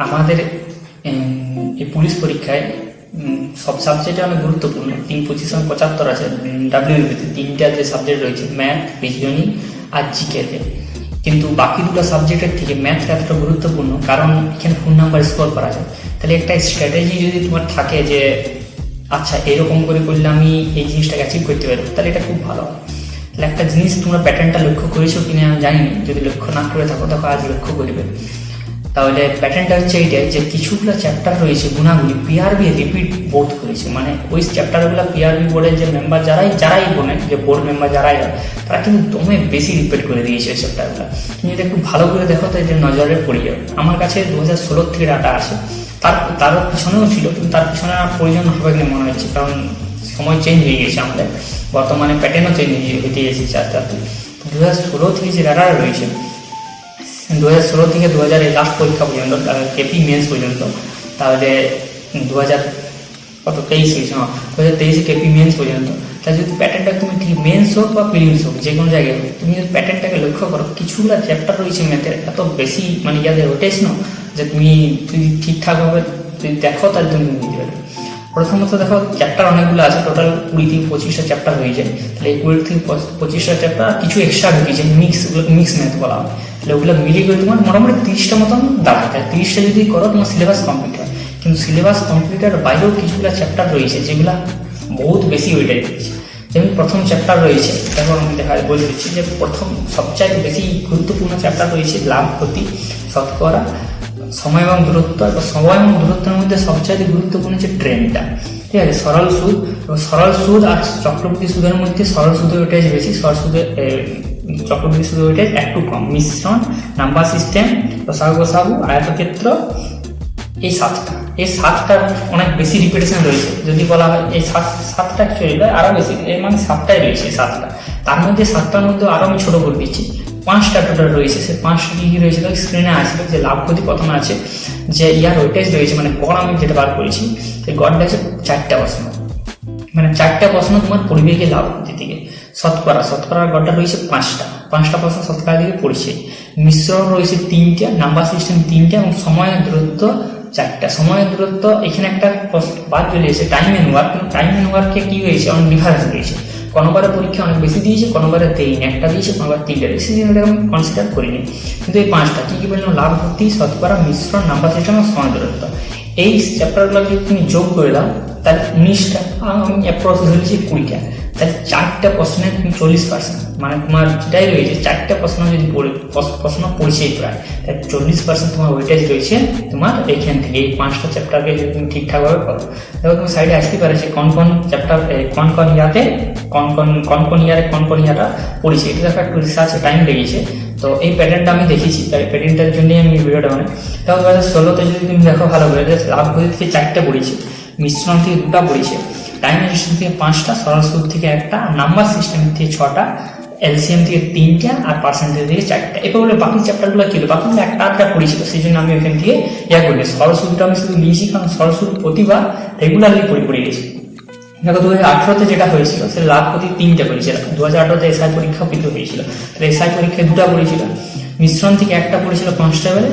আমাদের এই পুলিশ পরীক্ষায় সব সাবজেক্টে অনেক গুরুত্বপূর্ণ। 3 পজিশন 75 আছে ডাব্লিউবিতে। 3টা যে সাবজেক্ট রয়েছে ম্যাথ, রিজনিং আর জিকেতে। কিন্তু বাকি দুটো সাবজেক্টের থেকে ম্যাথটা এতটা গুরুত্বপূর্ণ কারণ এখানে ফুল নাম্বার স্কোর করা যায়। তাহলে একটা স্ট্র্যাটেজি যদি তোমার থাকে যে আচ্ছা এরকম করে করলে আমি এই জিনিসটাকে অ্যাচিভ করতে পারবো, তাহলে এটা খুব ভালো হয়। তাহলে একটা জিনিস তোমরা প্যাটার্নটা লক্ষ্য করেছো কিনা আমি জানি না, যদি লক্ষ্য না করে থাকো তখন আজ লক্ষ্য করবে। তাহলে প্যাটার্নটা হচ্ছে এইটাই যে কিছুগুলো চ্যাপ্টার রয়েছে গুণাগুলি পিআরবি রিপিট বোর্ড করেছে, মানে ওই চ্যাপ্টারগুলো পিআরবি বোর্ডের যে মেম্বার যারাই বোনে, যে বোর্ড মেম্বার যারাই হয় তারা কিন্তু দমে বেশি রিপিট করে দিয়েছে ওই চ্যাপ্টারগুলো। তুমি যদি একটু ভালো করে দেখো তো এটা নজরে পড়ে যাবে। আমার কাছে 2016 থেকে ডাটা আছে, তার পিছনেও ছিল, কিন্তু তার পিছনে আর প্রয়োজন হবে কিনা মনে হচ্ছে, কারণ সময় চেঞ্জ হয়ে গেছে, আমাদের বর্তমানে প্যাটার্নও চেঞ্জ হতে এসেছে আস্তে আস্তে। 2016 থেকে যে ডাটা রয়েছে 2016 থেকে 2000 লাস্ট পরীক্ষা পর্যন্ত, কেপি মেন্স পর্যন্ত, তাহলে 2023 কেপি মেন্স পর্যন্ত। তাহলে যদি প্যাটার্নটা তুমি ঠিক মেন্স হোক বা প্রিলিমস হোক যে কোনো জায়গায় হোক, তুমি যদি প্যাটার্নটাকে লক্ষ্য করো কিছুগুলো চ্যাপ্টার রয়েছে ম্যাথের এত বেশি মানে ইয়াদের রোটেশন যে তুমি যদি ঠিকঠাকভাবে যদি দেখো তাহলে তুমি বুঝতে পারবে। প্রথমত দেখো চ্যাপ্টার অনেকগুলো আছে, টোটাল 20 থেকে 25টা চ্যাপ্টার হয়েছে। তাহলে এই 20 থেকে 25টা চ্যাপ্টার কিছু এক্সট্রা ঢুকিয়েছে, মিক্স ম্যাথ বলা হয়। তাহলে ওগুলো মিলিয়ে করে তোমার মোটামুটি 30টা মতন দাঁড়ায়। তাই 30টা যদি করো তোমার সিলেবাস কমপ্লিট হয়। কিন্তু সিলেবাস কমপ্লিটের বাইরেও কিছুগুলো চ্যাপ্টার রয়েছে যেগুলো বহুত বেশি ওয়েটেজ রয়েছে। যেমন প্রথম চ্যাপ্টার রয়েছে, দেখো আমি বলে দিচ্ছি যে প্রথম সবচাইতে বেশি গুরুত্বপূর্ণ চ্যাপ্টার রয়েছে লাভ, ক্ষতি, শতকরা, সময় এবং দূরত্ব। এবং সময় এবং দূরত্বের মধ্যে সবচাইতে গুরুত্বপূর্ণ হচ্ছে ট্রেন্ডটা, ঠিক আছে। সরল সুদ আর চক্রবৃদ্ধি সুদের মধ্যে সরল সুদের ওয়েটেজ বেশি, চক্রবৃদ্ধি সুদের ওয়েটেজ একটু কম। মিশ্রণ, নাম্বার সিস্টেম, লসাগু, আয়তক্ষেত্র, এই সাতটা অনেক বেশি রিপিটেশন রয়েছে। যদি বলা হয় এই সাতটা অ্যাকচুয়ালি আরো বেশি, এর মানে 7টাই রয়েছে 7টা। তার মধ্যে 7টার মধ্যে আরো আমি ছোট করে দিচ্ছি, 5টা টোটাল রয়েছে। সে 5টা কি রয়েছে স্ক্রিনে আসবে। যে লাভ ক্ষতি প্রথমে আছে, যে ইয়ার ওয়েটেজ রয়েছে মানে গড় আমি যেটা বার করেছি, সেই গড়টা আছে 4টা প্রশ্ন, মানে 4টা প্রশ্ন তোমার পরিবেকে লাভ ক্ষতি থেকে। শতকরার গড়টা রয়েছে 5টা প্রশ্ন শতকরা দিকে পড়ছে। মিশ্রণ রয়েছে 3টা, নাম্বার সিস্টেম 3টা এবং সময় দূরত্ব 4টা। সময়ের দূরত্ব এখানে একটা বাদ চলে এসেছে টাইম এন্ড ওয়ার্ক, কিন্তু টাইম এন্ড ওয়ার্কে কি হয়েছে অনেক ডিফারেন্স রয়েছে। কোনোবারে পরীক্ষা অনেক বেশি দিয়েছে, কোনোবারে 1টা দিয়েছে, কোনোবার 3টা দিয়েছে, সেটা আমি কনসিডার করিনি। কিন্তু এই 5টা কি বললাম, লাভ ক্ষতি, শতকরা, মিশ্রণ, নাম্বার সিস্টেম এবং সময় দূরত্ব, এই চ্যাপ্টারগুলো যদি তুমি যোগ করে দাও তাহলে 19টা, আমি অ্যাপ্রক্স ধরেছি 20টা। তাহলে 4টা প্রশ্নে তুমি 40%, মানে তোমার যেটাই রয়েছে 4টা প্রশ্ন যদি প্রশ্ন পড়ছে প্রায়, তাহলে 40% তোমার ওয়েটেজ রয়েছে তোমার এইখান থেকে। এই 5টা চ্যাপ্টারকে যদি তুমি ঠিকঠাকভাবে করো, দেখো তুমি সাইডে আসতে পারে যে কোন চ্যাপ্টার কোন ইয়াতে কোন ইয়াটা পড়েছে, এটা দেখো একটু রিসার্চে টাইম লেগেছে। তো এই প্যাটার্নটা আমি দেখেছি, তাই প্যাটার্নটার জন্যই আমি ভিডিওটা বানাই। তাও 2016তে যদি তুমি দেখো ভালো করে, লাভ ক্ষতি থেকে 4টা পড়েছে, মিশ্রণ থেকে 2টা পড়েছে, টাইম সিস্টেম থেকে 5টা, সরল সুদ থেকে 1টা, নাম্বার সিস্টেম থেকে 6টা, এলসিএম থেকে 3টা আর পার্সেন্টেজ থেকে 4টা। এরপর বলে বাকি চ্যাপ্টারগুলো কি হলো, বাকিগুলো একটা পড়েছিল, সেই জন্য আমি ওইখান থেকে করি। সরল সুদটা আমি শুধু নিয়েছি কারণ সরল সুদ প্রতিবার রেগুলারলি পড়ে গেছি। দেখো 2018তে যেটা হয়েছিল সে লাভ ক্ষতি 3টা পড়েছিল। 2018তে এসআই পরীক্ষা কিন্তু হয়েছিল, তাহলে এসআই পরীক্ষায় 2টা পড়েছিল, মিশ্রণ থেকে 1টা পড়েছিল কনস্টেবলে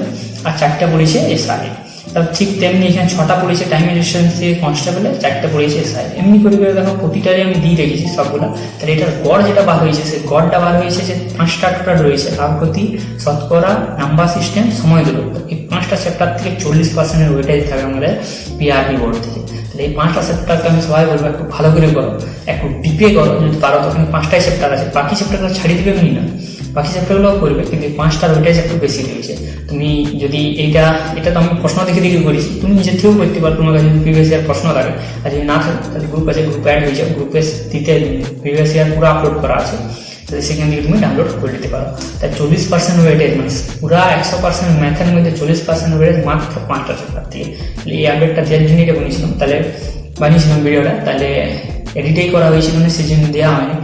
আর 4টা পড়েছে এসআই। তাহলে ঠিক তেমনি এখানে 6টা পড়েছে টাইম রেজিস্ট্যান্স থেকে কনস্টেবলে, 4টা পড়েছে এসআই। এমনি করে দেখো প্রতিটারই আমি দিয়ে রেখেছি সবগুলো। তাহলে এটার গড় যেটা বার হয়েছে, সেই গড়টা বার হয়েছে যে 5টা টোটাল রয়েছে, লাভ ক্ষতি, শতকরা, নাম্বার সিস্টেম, সময় দূরত্ব। এই 5টা চ্যাপ্টার থেকে 40% ওয়েটেজ থাকে আমাদের পিআরবি বোর্ড থেকে। তাহলে এই 5টা চ্যাপ্টারকে আমি সবাই বলবো একটু ভালো করে করো, একটু ডিপে করো যদি পারো। তখন 5টাই চ্যাপ্টার আছে, বাকি চ্যাপ্টারগুলো ছাড়িয়ে দিবে এমনি না, বাকি চ্যাপ্টারগুলোও করবে, কিন্তু 5টার ওয়েটেজ একটু বেশি রয়েছে। তুমি যদি এটা তো আমি প্রশ্ন দেখে করেছি, তুমি নিজের থেকেও করতে পারো। তোমার কাছে যদি প্রিভিয়াস ইয়ার প্রশ্ন থাকে, আর যদি না থাকে তাহলে গ্রুপ আছে, গ্রুপে অ্যাড হয়ে যাও। গ্রুপে দিতে প্রিভিয়াস ইয়ার পুরো আপলোড করা আছে, তাহলে সেখান থেকে তুমি ডাউনলোড করে নিতে পারো। তাই 40% ওয়েটেজ, মানে পুরা 100% ম্যাথের মধ্যে 40% ওয়েটেজ মাত্র 5টা চ্যাপ্টার থেকে। এই আপডেটটা দেওয়ার জন্য এটা বানিয়েছিলাম ভিডিওটা, তাহলে এডিটেই করা হয়েছিল না, সেজন্য দেওয়া হয়নি।